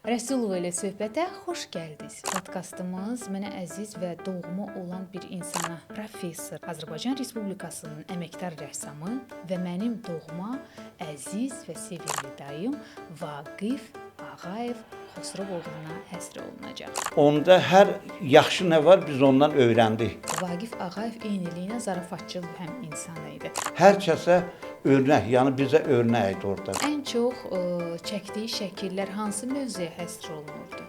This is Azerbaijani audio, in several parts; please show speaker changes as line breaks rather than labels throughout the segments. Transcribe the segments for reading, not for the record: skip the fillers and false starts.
Rəsulova ilə söhbətə xoş gəldiniz. Podkastımız mənə əziz və doğma olan bir insana, professor, Azərbaycan Respublikasının əməkdar rəssamı və mənim doğma, əziz və sevimli dayım Vaqif Ağayev Xosrovoğluna həsr olunacaq.
Onda hər yaxşı nə var biz ondan öyrəndik.
Vaqif Ağayev eyniliklə zarafatçıl həm insan idi.
Hər kəsə örnək, yəni bizə örnək idi orada.
Ən çox çəkdiyi şəkillər hansı mövzuya həsr olunurdu?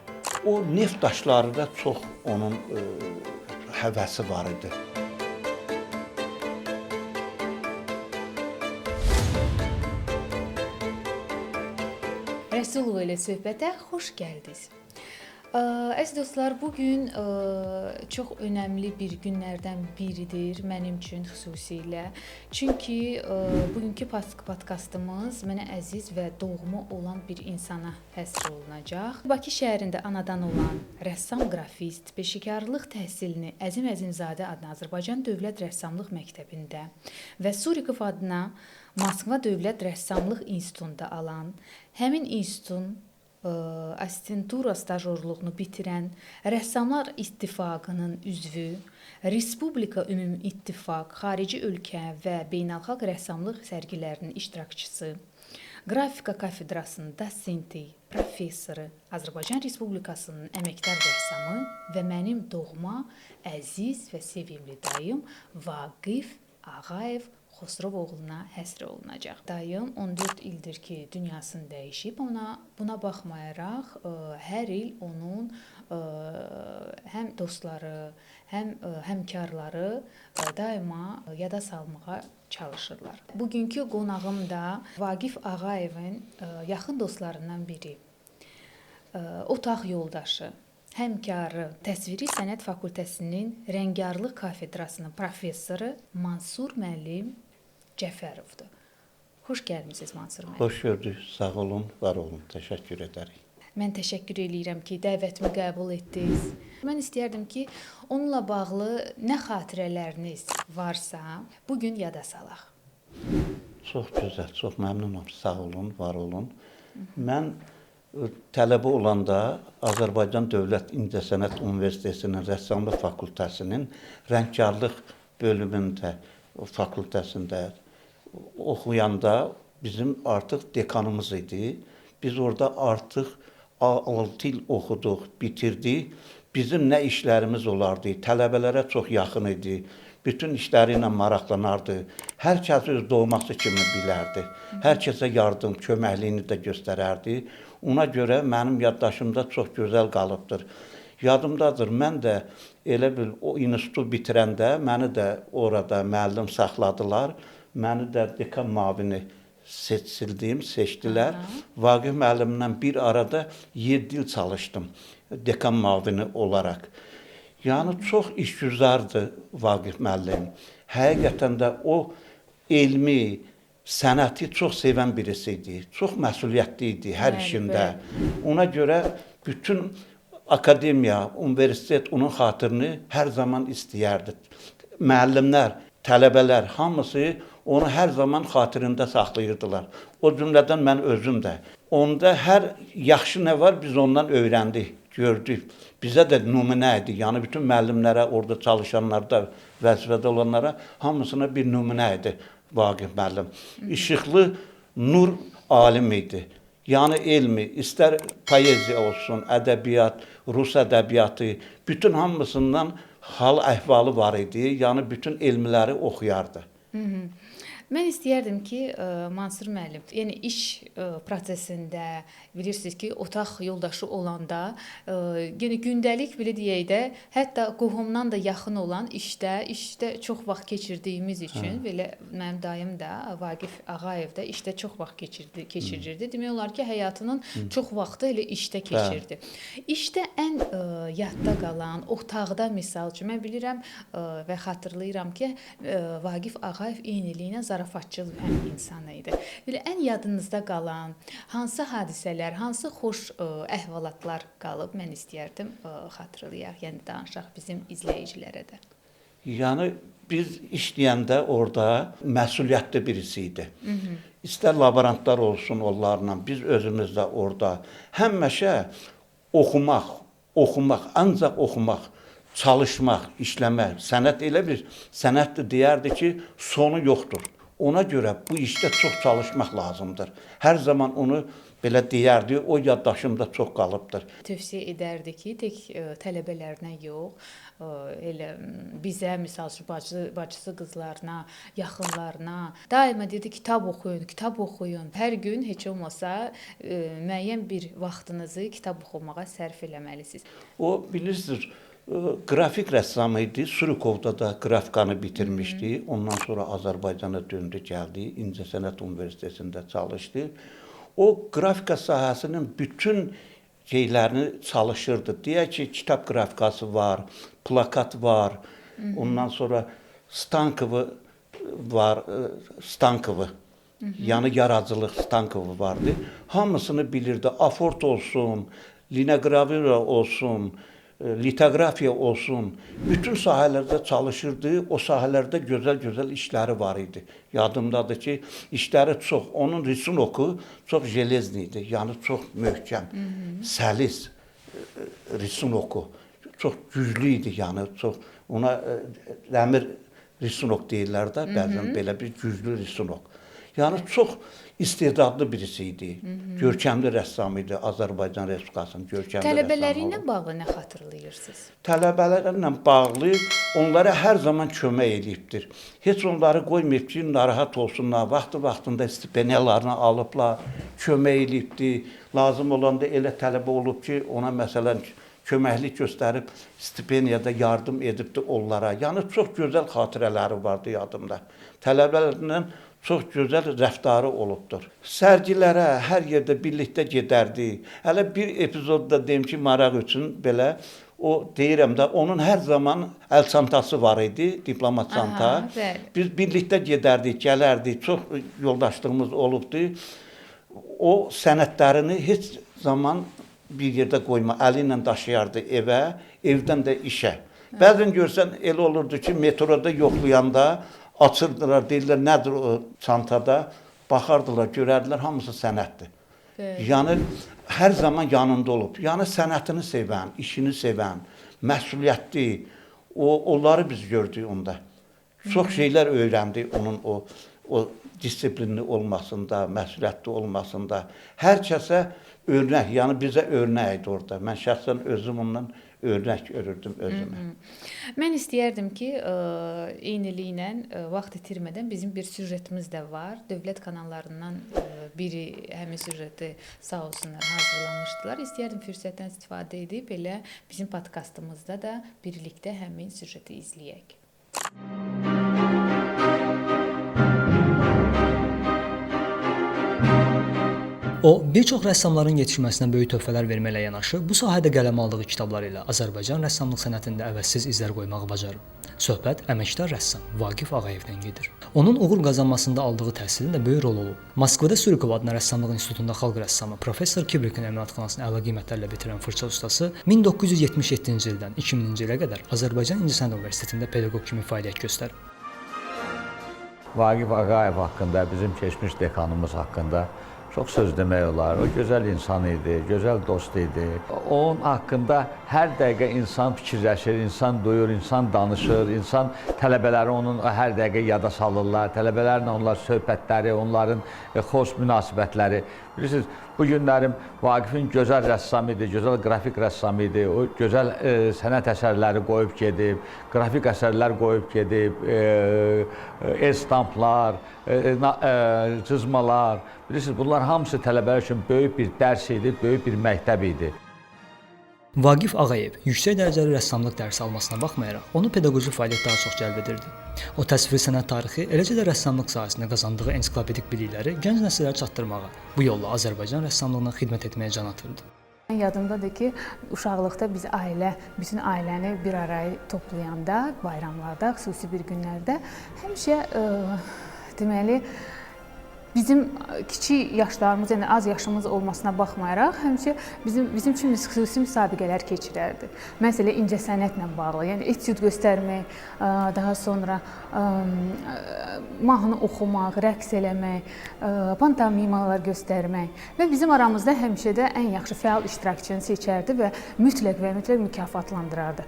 O neft daşları da çox onun həvəsi var idi.
Rəsulova ilə söhbətə xoş gəldiniz. Əziz dostlar, bugün çox önəmli bir günlərdən biridir mənim üçün xüsusilə. Çünki bugünkü podkastımız mənə əziz və doğma olan bir insana həsr olunacaq. Bakı şəhərində anadan olan rəssam, qrafist, peşəkarlıq təhsilini Əzim Əzimzadə adına Azərbaycan Dövlət Rəssamlıq Məktəbində və Surikov adına Moskva Dövlət Rəssamlıq İnstitutunda alan, həmin institutun assistentura stajyorluğunu bitirən, Rəssamlar İttifaqının üzvü, Respublika Ümumi İttifaq, xarici ölkə və beynəlxalq rəssamlıq sərgilərinin iştirakçısı, Qrafika kafedrasının dosenti, professoru, Azərbaycan Respublikasının əməkdar rəssamı və mənim doğma, əziz və sevimli dayım Vaqif Ağayev Xosrovoğluna həsr olunacaq. Dayım 14 ildir ki, dünyasını dəyişib, buna baxmayaraq hər il onun həm dostları, həm həmkarları daima yada salmağa çalışırlar. Bugünkü qonağım da Vaqif Ağayevin yaxın dostlarından biri, otaq yoldaşı, həmkarı, Təsviri Sənət Fakültəsinin Rəngarlıq kafedrasının professoru Mansur müəllim Cəfərovdur. Xoş gəlmisiniz Mansur müəllim.
Xoş gördük. Sağ olun, var olun. Təşəkkür edərik.
Mən təşəkkür edirəm ki, dəvətimi qəbul etdiniz. Mən istəyərdim ki, onunla bağlı nə xatirələriniz varsa, bu gün yada salaq.
Çox gözəl, çox məmnunam. Sağ olun, var olun. Mən tələbə olanda Azərbaycan Dövlət İncəsənət Universitetinin Rəssamlıq Fakültəsinin Rəngkarlıq bölümündə, fakültəsində oxuyanda bizim artıq dekanımız idi. Biz orada artıq 6 il oxuduq, bitirdik. Bizim nə işlərimiz olardı, tələbələrə çox yaxın idi. Bütün işləri ilə maraqlanardı. Hər kəs öz doğması kimi bilərdi. Hər kəsə yardım, köməkliyini də göstərərdi. Ona görə mənim yaddaşımda çox gözəl qalıbdır. Yadımdadır, mən də elə bil o institutu bitirəndə məni də orada müəllim saxladılar. Məni də dekan müavini seçdilər. Vaqif müəllimlə bir arada 7 il çalışdım dekan müavini olaraq. Yəni çox işgüzardı Vaqif müəllim. Həqiqətən də o elmi, sənəti çox sevən birisi idi. Çox məsuliyyətli idi hər işində. Ona görə bütün akademiya, universitet onun xatirini hər zaman istəyərdi. Müəllimlər, tələbələr hamısı onu hər zaman xatirində saxlayırdılar. O cümlədən mən özüm də. Onda hər yaxşı nə var biz ondan öyrəndik, gördük. Bizə də nümunə idi. Yəni bütün müəllimlərə, orada çalışanlarda, vəzifədə olanlara hamısına bir nümunə idi Vaqif müəllim. İşıqlı nur alim idi. Yəni elmi, istər poeziya olsun, ədəbiyyat, rus ədəbiyyatı, bütün hamısından hal əhvalı var idi. Yəni bütün elmləri oxuyardı.
Mən istəyərdim ki, Mansur müəllim, yəni iş prosesində bilirsiniz ki, otaq yoldaşı olanda, yəni gündəlik belə deyək də, hətta qohumdan da yaxın olan işdə çox vaxt keçirdiyimiz üçün, belə mənim dayım da Vaqif Ağayev də işdə çox vaxt keçirirdi. Demək olar ki, həyatının çox vaxtı elə işdə keçirdi. İşdə ən yadda qalan, otaqda misal üçün mən bilirəm və xatırlayıram ki, Vaqif Ağayev eyniliklə zarafatçıl həm insan idi. Belə ən yadınızda qalan hansı hadisələr, hansı xoş əhvalatlar qalıb mən istəyərdim xatırlayaq, yəni danışaq bizim izləyicilərə də.
Yəni biz işləyəndə orada məsuliyyətli birisi idi. İstər laborantlar olsun onlarla, biz özümüz də orada həmişə oxumaq, ancaq oxumaq, çalışmaq, işləmək. Sənət elə bir sənətdir deyərdi ki, sonu yoxdur. Ona görə bu işdə çox çalışmaq lazımdır. Hər zaman onu belə deyərdi, o yaddaşımda çox qalıbdır.
Tövsiyə edərdi ki, tək tələbələrinə yox, elə bizə, misal üçün bacısı qızlarına, yaxınlarına daima dedi kitab oxuyun, kitab oxuyun. Hər gün heç olmasa müəyyən bir vaxtınızı kitab oxumağa sərf eləməlisiniz.
O bilirsiniz, qrafik rəssamı idi. Surukovda da qrafikanı bitirmişdi. Ondan sonra Azərbaycana döndü, gəldi. İncəsənət Universitetində çalışdı. O qrafika sahəsinin bütün şeylərini çalışırdı. Deyək ki, kitab qrafikası var, plakat var. Ondan sonra Stankovu var, Stankovu. Yəni yaradıcılıq Stankovu vardı. Hamısını bilirdi. Afort olsun, linogravura olsun, litografiya olsun, bütün sahələrdə çalışırdı. O sahələrdə gözəl-gözəl işləri var idi. Yadımdadır ki, işləri çox, onun risunoku çox jelezli idi. Yəni çox möhkəm, səlis risunoku. Çox güclü idi, yəni çox. Ona dəmir risunok deyirlər də, bəzən belə bir güclü risunok. Yəni çox istedadlı birisi idi. Görkəmli rəssam idi Azərbaycan Respublikasının görkəmli rəssamı.
Tələbələri ilə bağlı nə xatırlayırsınız?
Tələbələrlə bağlı onlara hər zaman kömək eləyibdir. Heç onları qoymayıb ki, narahat olsunlar. Vaxtında stipendiyalarını alıblar, kömək eləyibdir. Lazım olanda elə tələbə olub ki, ona məsələn köməklik göstərib stipendiyada yardım edibdir onlara. Yəni çox gözəl xatirələri vardı yadımda. Tələbələrlə çox gözəl rəftarı olubdur. Sərgilərə hər yerdə birlikdə gedərdi. Hələ bir epizodda deyim ki, maraq üçün belə o deyirəm də onun hər zaman əl çantası var idi, diplomat çanta. Biz birlikdə gedərdik, gələrdik. Çox yoldaşlığımız olubdu. O sənədlərini heç zaman bir yerdə qoyma, əli ilə daşıyardı evə, evdən də işə. Bəzən görsən elə olurdu ki, metroda yoxlayanda açırdılar, deyirlər, nədir o çantada? Baxardılar, görərdilər, hamısı sənətdir. Yəni, hər zaman yanında olub. Yəni, sənətini sevən, işini sevən, məsuliyyətli, onları biz gördük onda. Çox şeylər öyrəndik onun o disiplinli olmasında, məsuliyyətli olmasında. Hər kəsə örnək, yəni bizə örnək idi orada. Mən şəxsən özüm ondan örnək görürdüm özümə.
Mən istəyərdim ki, eyniliklə vaxt itirmədən bizim bir süjetimiz də var. Dövlət kanallarından biri həmin süjeti sağ olsunlar hazırlamışdılar. İstəyərdim fürsətdən istifadə edib elə bizim podkastımızda da birlikdə həmin süjeti izləyək.
O, bir çox rəssamların yetişməsinə böyük töhfələr verməklə yanaşı, bu sahədə qələm aldığı kitablar ilə Azərbaycan rəssamlıq sənətində əvəzsiz izlər qoymağı bacarıb. Söhbət əməkdar rəssam Vaqif Ağayevdən gedir. Onun uğur qazanmasında aldığı təhsilin də böyük rolu olub. Moskvada Surikov adına rəssamlıq institutunda xalq rəssamı professor Kibrikin əməliyyatxanasını əla qiymətlərlə bitirən fırça ustası 1977-ci ildən 2000-ci ilə qədər Azərbaycan İncəsənət Universitetində pedaqoq kimi fəaliyyət göstərib.
Vaqif Ağayev haqqında, bizim keçmiş dekanımız haqqında çox söz demək olar. O gözəl insan idi, gözəl dost idi. Onun haqqında hər dəqiqə insan fikirləşir, insan duyur, insan danışır, insan tələbələri onun hər dəqiqə yada salırlar. Tələbələrlə onlar söhbətləri, onların xoş münasibətləri. Bilirsiniz, bu günlərim Vaqifin gözəl rəssam idi, gözəl qrafik rəssam idi. O gözəl sənət əsərləri qoyub gedib, qrafik əsərlər qoyub gedib, estamplar, cızmalar. Bilirsiniz, bunlar hamısı tələbələr üçün böyük bir dərs idi, böyük bir məktəb idi.
Vaqif Ağayev yüksək dərəcəli rəssamlıq dərsi almasına baxmayaraq, onu pedaqoji fəaliyyət daha çox cəlb edirdi. O təsviri sənət tarixi, eləcə də rəssamlıq sahəsində qazandığı ensiklopedik bilikləri gənc nəsillərə çatdırmağa, bu yolla Azərbaycan rəssamlığına xidmət etməyə can atırdı.
Yadımdadır ki, uşaqlıqda biz bütün ailəni bir araya toplayanda, bayramlarda, xüsusi bir günlərdə həmişə deməli bizim kiçik yaşlarımız, yəni az yaşımız olmasına baxmayaraq, həmişə bizim üçün xüsusi müsabiqələr keçirərdi. Məsələn, incəsənətlə bağlı, yəni etüd göstərmək, daha sonra mahnı oxumaq, rəqs eləmək, pantomimalar göstərmək və bizim aramızda həmişə də ən yaxşı fəal iştirakçını seçərdi və mütləq mükafatlandırardı.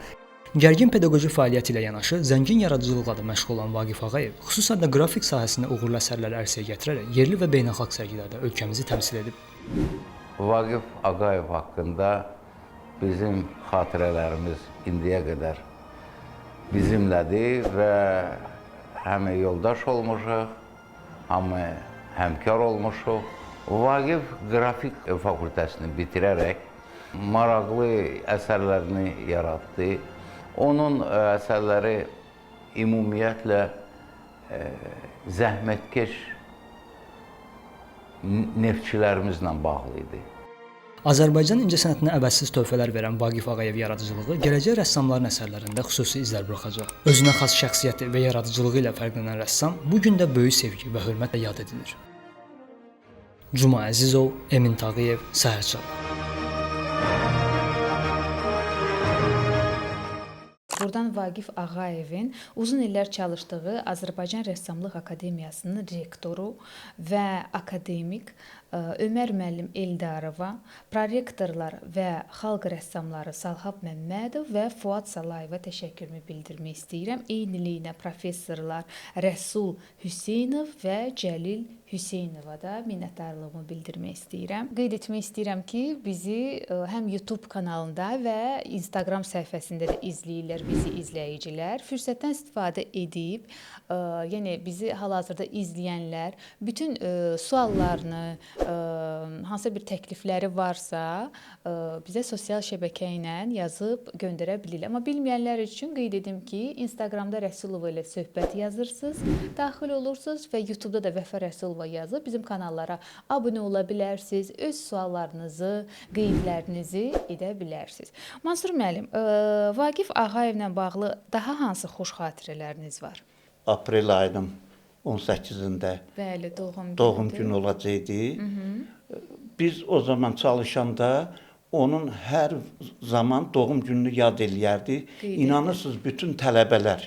Gərgin pedaqoji fəaliyyəti ilə yanaşı zəngin yaradıcılıqla da məşğul olan Vaqif Ağayev xüsusən də qrafik sahəsində uğurlu əsərlər ərsəyə gətirərək yerli və beynəlxalq sərgilərdə ölkəmizi təmsil edib.
Vaqif Ağayev haqqında bizim xatirələrimiz indiyə qədər bizimlədir və həm yoldaş olmuşuq, həm həmkar olmuşuq. Vaqif qrafik fakültəsini bitirərək maraqlı əsərlərini yaratdı. Onun əsərləri ümumiyyətlə zəhmətkeş neftçilərimizlə bağlı idi.
Azərbaycan incəsənətinə əvəzsiz töhfələr verən Vaqif Ağayev yaradıcılığı gələcək rəssamların əsərlərində xüsusi izlər buraxacaq. Özünə xas şəxsiyyəti və yaradıcılığı ilə fərqlənən rəssam bu gün də böyük sevgi və hörmətlə yad edilir. Cuma Əzizov, Emin Tağıyev, Səhərçal.
Buradan Vaqif Ağayevin uzun illər çalışdığı Azərbaycan Rəssamlıq Akademiyasının rektoru və akademik Ömər müəllim Eldarova, prorektorlar və xalq rəssamları Salhab Məmmədov və Fuad Salayeva təşəkkürümü bildirmək istəyirəm. Eyniliklə professorlar Rəsul Hüseynov və Cəlil Hüseynova da minnətdarlığımı bildirmək istəyirəm. Qeyd etmək istəyirəm ki, bizi həm YouTube kanalında və Instagram səhifəsində də izləyirlər bizi izləyicilər. Fürsətdən istifadə edib, yəni bizi hal-hazırda izləyənlər bütün suallarını, hansısa bir təklifləri varsa, bizə sosial şəbəkə ilə yazıb göndərə bilirlər. Amma bilməyənlər üçün qeyd edim ki, Instagramda Rəsulova ilə söhbət yazırsınız, daxil olursunuz və YouTube-da da Vəfa Rəsulova yazıb bizim kanallara abunə ola bilərsiniz, öz suallarınızı, qeydlərinizi edə bilərsiniz. Mansur müəllim, Vaqif Ağayevlə bağlı daha hansı xoş xatirələriniz var?
Aprel ayının 18-də
Bəli,
doğum günü olacaqdı. Biz o zaman çalışanda onun hər zaman doğum gününü yad eləyərdi. İnanırsınız, bütün tələbələr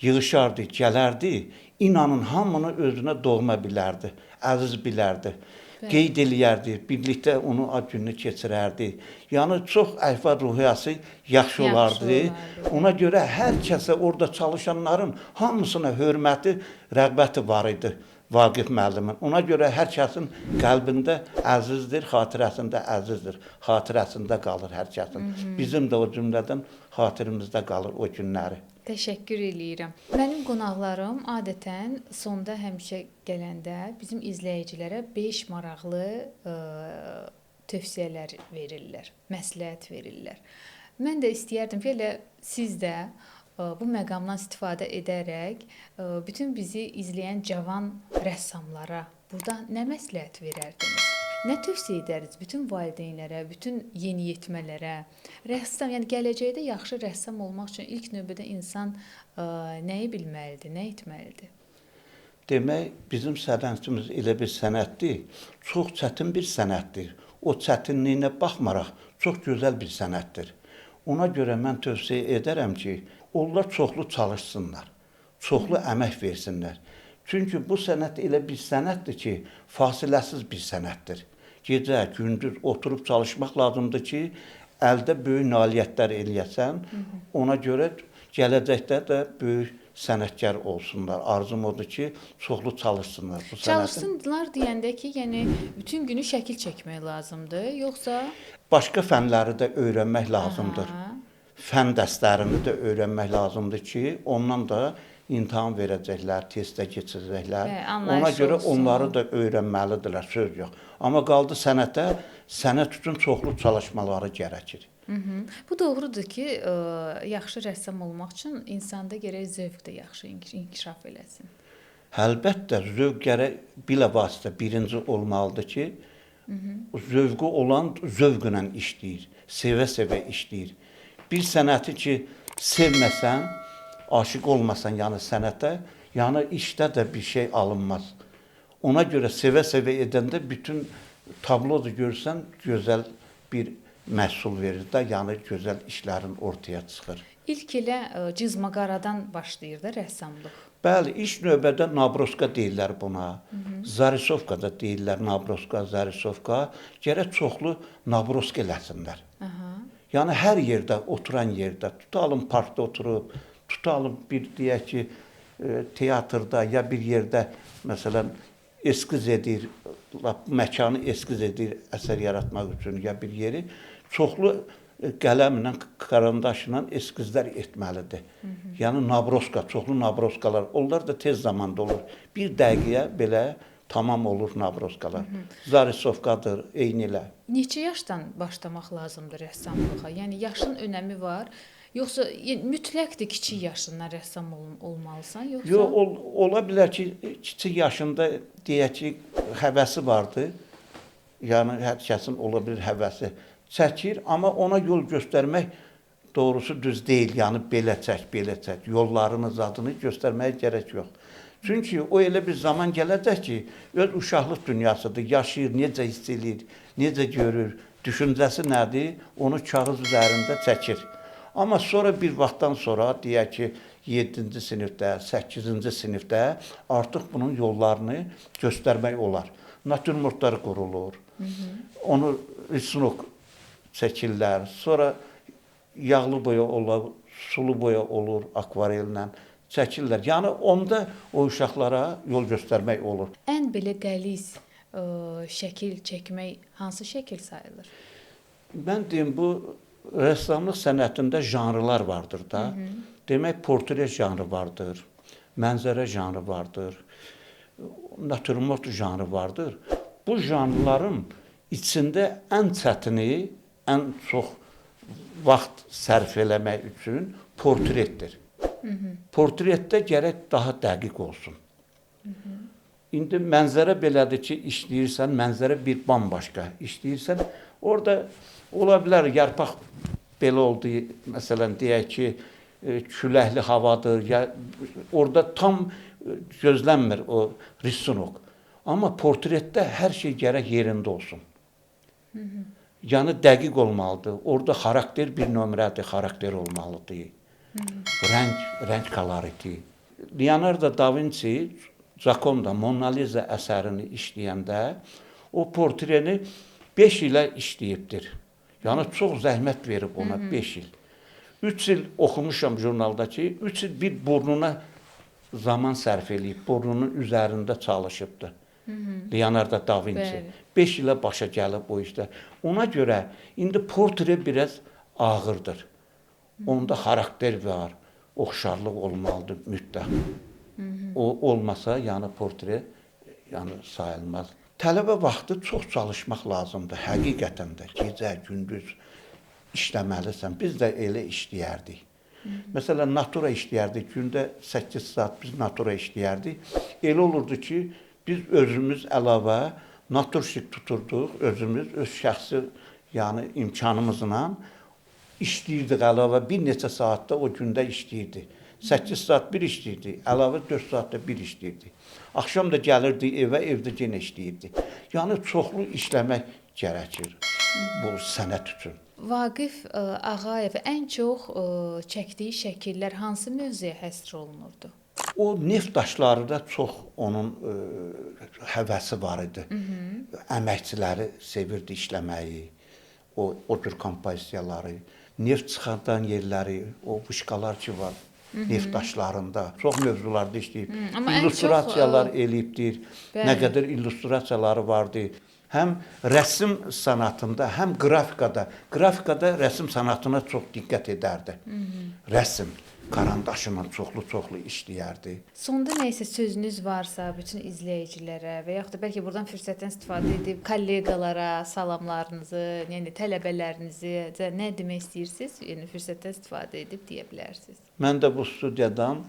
yığışardı, gələrdi. İnanın, hamını özünə doğma bilərdi, əziz bilərdi. Qeyd eləyərdi, birlikdə onu ad gününü keçirərdi. Yəni, çox əhval-ruhiyyəsi yaxşı olardı. Ona görə hər kəsə orada çalışanların hamısına hörməti, rəğbəti var idi Vaqif müəllimin. Ona görə hər kəsin qəlbində əzizdir, xatirəsində əzizdir, xatirəsində qalır hər kəsin. Bizim də o cümlədən xatirimizdə qalır o günləri.
Təşəkkür eləyirəm. Mənim qonaqlarım adətən sonda həmişə gələndə bizim izləyicilərə 5 maraqlı tövsiyələr verirlər, məsləhət verirlər. Mən də istəyərdim ki, elə siz də bu məqamdan istifadə edərək bütün bizi izləyən cavan rəssamlara burada nə məsləhət verərdiniz? Nə tövsiyə edərdiniz bütün valideynlərə, bütün yeniyetmələrə? Rəssam, yəni gələcəkdə yaxşı rəssam olmaq üçün ilk növbədə insan nəyi bilməlidir, nə etməlidir?
Demək, bizim sənətimiz elə bir sənətdir, çox çətin bir sənətdir. O çətinliyinə baxmaraq, çox gözəl bir sənətdir. Ona görə mən tövsiyə edərəm ki, onlar çoxlu çalışsınlar, çoxlu əmək versinlər. Çünki bu sənət elə bir sənətdir ki, fasiləsiz bir sənətdir. Gecə, gündüz oturub çalışmaq lazımdır ki, əldə böyük nailiyyətlər eləyəsən, ona görə gələcəkdə də böyük sənətkar olsunlar. Arzum odur ki, çoxlu çalışsınlar bu sənətin.
Çalışsınlar deyəndə ki, yəni bütün günü şəkil çəkmək lazımdır, yoxsa
başqa fənləri də öyrənmək lazımdır. Fən dərslərini də öyrənmək lazımdır ki, ondan da imtahan verəcəklər, testə keçirəcəklər. Ona görə onları da öyrənməlidirlər, söz yox. Amma qaldı sənətə, sənət üçün çoxlu çalışmaları gərəkir.
Bu doğrudur ki, yaxşı rəssam olmaq üçün insanda gərək zövq də yaxşı inkişaf eləsin.
Əlbəttə, zövq gərək bilavasitə birinci olmalıdır ki, zövqü olan zövqlə işləyir, sevə-sevə işləyir. Bir sənəti ki, sevməsən, aşiq olmasan yəni sənətə, yəni işdə də bir şey alınmaz. Ona görə sevə-sevə edəndə bütün tablodu görsən gözəl bir məhsul verir də, yəni gözəl işlərin ortaya çıxır.
İlk elə cızma-qaradan başlayır da rəssamlıq.
Bəli, ilk növbədə nabroska deyirlər buna. Zarisovka da deyirlər, nabroska, zarisovka. Gərək çoxlu nabroska eləsinlər. Yəni hər yerdə, oturan yerdə, tutalım parkda oturub, tutalım bir deyək ki, teatrda ya bir yerdə məsələn eskiz edir, məkanı eskiz edir əsər yaratmaq üçün ya bir yeri çoxlu qələmlə, karandaşla eskizlər etməlidir. Yəni nabroska, çoxlu nabroskalar, onlar da tez zamanda olur. Bir dəqiqəyə belə tamam olur nabroskalar. Zarisovkadır, eyni elə.
Neçə yaşdan başlamaq lazımdır rəssamlığa? Yəni yaşın önəmi var, yoxsa mütləqdir kiçik yaşından rəssam olmalısan, yoxsa?
Yox, ola bilər ki, kiçik yaşında deyək ki, həvəsi vardı. Yəni hər kəsin ola bilər həvəsi çəkir, amma ona yol göstərmək doğrusu düz deyil. Yəni belə çək, belə çək. Yollarını, zadını göstərməyə gərək yox. Çünki o elə bir zaman gələcək ki, öz uşaqlıq dünyasıdır, yaşayır, necə hiss edir, necə görür, düşüncəsi nədir, onu kağız üzərində çəkir. Amma sonra bir vaxtdan sonra, deyək ki, 7-ci sinifdə, 8-ci sinifdə artıq bunun yollarını göstərmək olar. Natürmortlar qurulur, onu risunok çəkirlər, sonra yağlı boya olur, sulu boya olur akvarellə. Çəkirlər. Yəni onda o uşaqlara yol göstərmək olur.
Ən belə qəliz şəkil çəkmək hansı şəkil sayılır?
Mən deyim, bu rəssamlıq sənətində janrlar vardır da. Demək, portre janrı vardır, mənzərə janrı vardır, natürmort janrı vardır. Bu janrların içində ən çətini, ən çox vaxt sərf eləmək üçün portretdir. Portretdə gərək daha dəqiq olsun. İndi mənzərə belədir ki, işləyirsən, mənzərə bir bambaşqa işləyirsən. Orada ola bilər, yarpaq belə oldu, məsələn, deyək ki, küləkli havadır, ya orada tam gözlənmir o risunok. Amma portretdə hər şey gərək yerində olsun. Yəni dəqiq olmalıdır. Orada xarakter bir nömrədir, xarakter olmalıdır. Rəng koloriti. Leonardo da Vinci Gioconda, Mona Lisa əsərini işləyəndə o portreni 5 ilə işləyibdir. Yəni çox zəhmət verib ona 5 il. 3 il oxumuşam jurnalda ki, 3 il bir burnuna zaman sərf eləyib, burnunun üzərində çalışıbdır. Leonardo da Vinci. 5 ilə başa gəlib o işdə. Ona görə indi portre biraz ağırdır. Onda xarakter var, oxşarlıq olmalıdır mütləq. O olmasa, yəni portre sayılmaz. Tələbə vaxtı çox çalışmaq lazımdır, həqiqətən də. Gecə, gündüz işləməlisən. Biz də elə işləyərdik. Məsələn, natura işləyərdik. Gündə 8 saat biz natura işləyərdik. Elə olurdu ki, biz özümüz əlavə naturşik tuturduq, özümüz, öz şəxsi imkanımızla işləyirdik əlavə, bir neçə saatda o gündə işləyirdi. 8 saat bir işləyirdi, əlavə 4 saatda bir işləyirdi. Axşam da gəlirdi evə, evdə yenə işləyirdi. Yəni çoxlu işləmək gərəkir bu sənət üçün.
Vaqif Ağayev ən çox çəkdiyi şəkillər hansı mövzuya həsr olunurdu?
O neft daşları da çox onun həvəsi var idi. Əməkçiləri sevirdi işləməyi, o tür kompozisiyaları. Neft çıxardan yerləri, o vışqalar ki var neft daşlarında. Çox mövzularda işləyib. İllüstrasiyalar eləyibdir. Nə qədər illüstrasiyaları vardı. Həm rəsm sənatında, həm qrafikada. Qrafikada rəsm sənatına çox diqqət edərdi. Rəsm karandaşla çoxlu işləyərdi.
Sonda nəysə sözünüz varsa bütün izləyicilərə və yaxud da bəlkə buradan fürsətdən istifadə edib kolleqalara salamlarınızı, yəni tələbələrinizi nə demək istəyirsiniz? Yəni fürsətdən istifadə edib deyə bilərsiniz.
Mən də bu studiyadan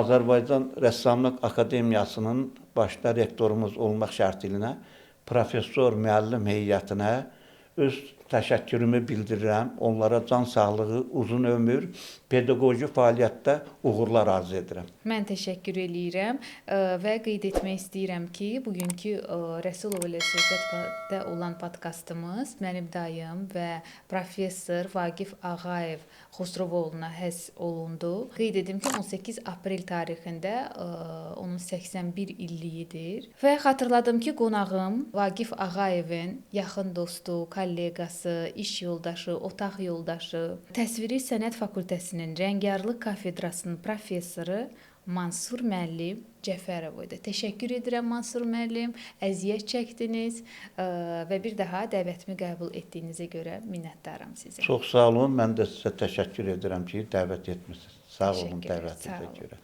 Azərbaycan Rəssamlıq Akademiyasının başda rektorumuz olmaq şərti ilə professor müəllim heyətinə öz təşəkkürümü bildirirəm. Onlara can sağlığı, uzun ömür, pedaqoji fəaliyyətdə uğurlar arzu edirəm.
Mən təşəkkür eləyirəm və qeyd etmək istəyirəm ki, bugünkü Rəsulov ilə söhbətdə olan podkastımız mənim dayım və professor Vaqif Ağayev Xosrovoğlu'na həsr olundu. Qeyd edim ki, 18 aprel tarixində onun 81 illiyidir və xatırladım ki, qonağım Vaqif Ağayevin yaxın dostu, kolleqası, iş yoldaşı, otaq yoldaşı, Təsviri Sənət Fakültəsinin Rəngarlıq kafedrasının professoru Mansur müəllim Cəfərov idi. Təşəkkür edirəm Mansur müəllim, əziyyət çəkdiniz və bir daha dəvətimi qəbul etdiyinizə görə minnətdaram sizə.
Çox sağ olun. Mən də sizə təşəkkür edirəm ki, dəvət etmisiniz. Sağ olun
Təşəkkür edirəm,
dəvətinizə
sağ olun.
görə.